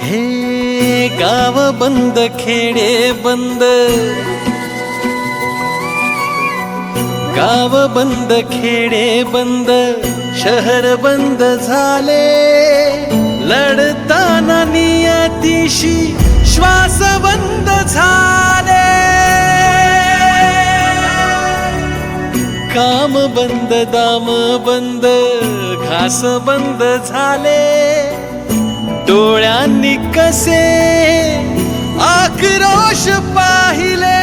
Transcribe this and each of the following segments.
हे गाव बंद खेडे बंद, गाव बंद खेडे बंद, शहर बंद झाले, लढताना नियतीशी श्वास बंद झाले, काम बंद दाम बंद, घास बंद झाले, डोळ्यांनी कसे आक्रोश पाहिले,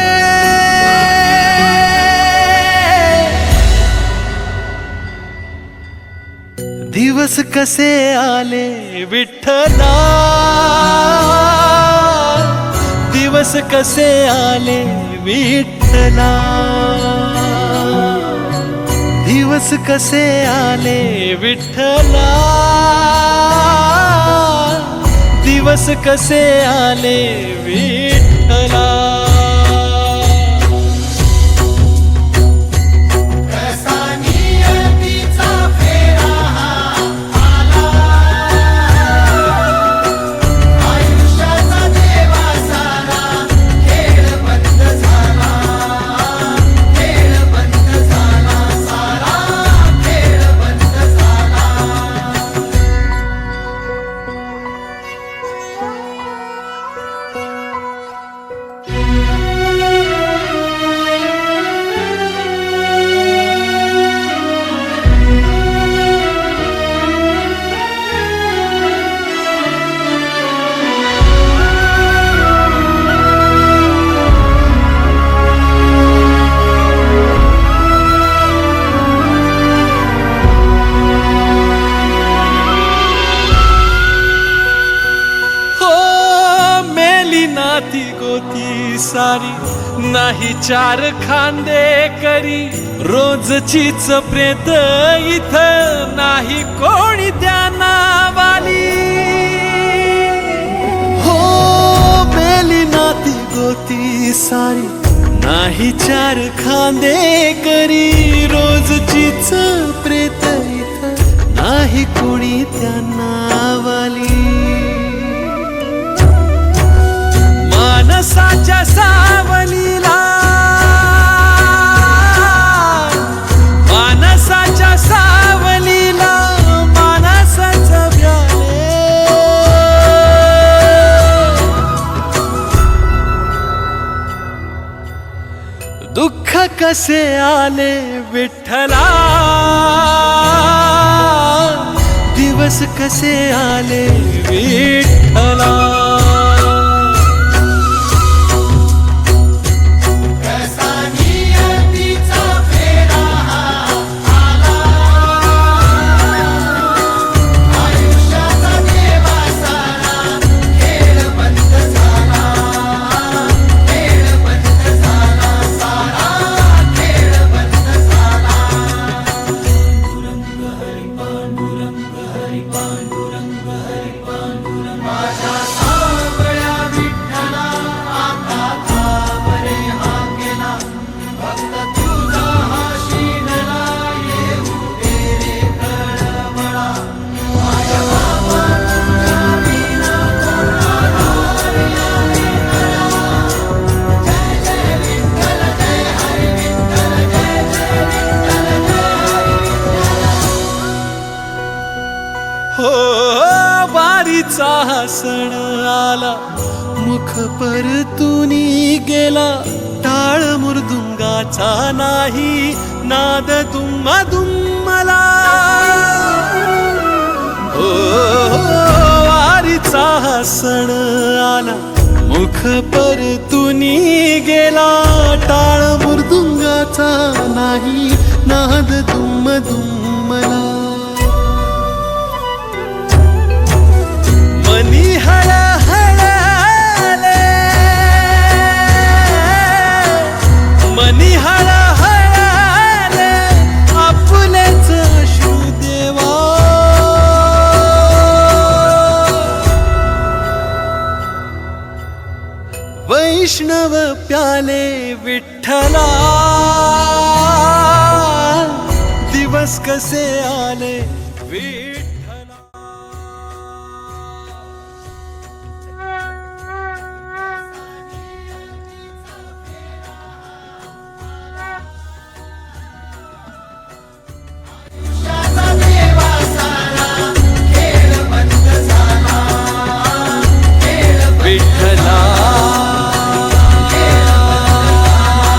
दिवस कसे आले विठ्ठला, दिवस कसे आले विठ्ठला, दिवस कसे आले विठ्ठला, दिवस कसे आले विठ्ठला. नाती गोती सारी नाही चार खांदे करी, रोजचीच प्रेत इथं नाही कोणी ध्यानावाली. हो मेली नाती गोती सारी नाही चार खांदे करी, रोजचीच प्रेत इथं नाही कोणी ध्यानावाली. मानसाच्या सावलीला, मानसाच्या सावलीला मानसाचं व्याले, दुःख कसे आले विठ्ठला, दिवस कसे आले विठ्ठला. हो वारीचा हा सण आला, मुख परतुनी गेला, टाळ मृदुंगाचा नाही नाद दुम्मा दुम्मला. हो वारीचा हा सण आला, मुख परतुनी गेला, टाळ मृदुंगाचा नाही नाद दुम्म दुम्मला. मनी हळ हळले, मनी हळ हळले, आपलेच अश्रुदेवा. वैष्णव प्याले विठ्ठला, दिवस कसे आले विठ्ठला.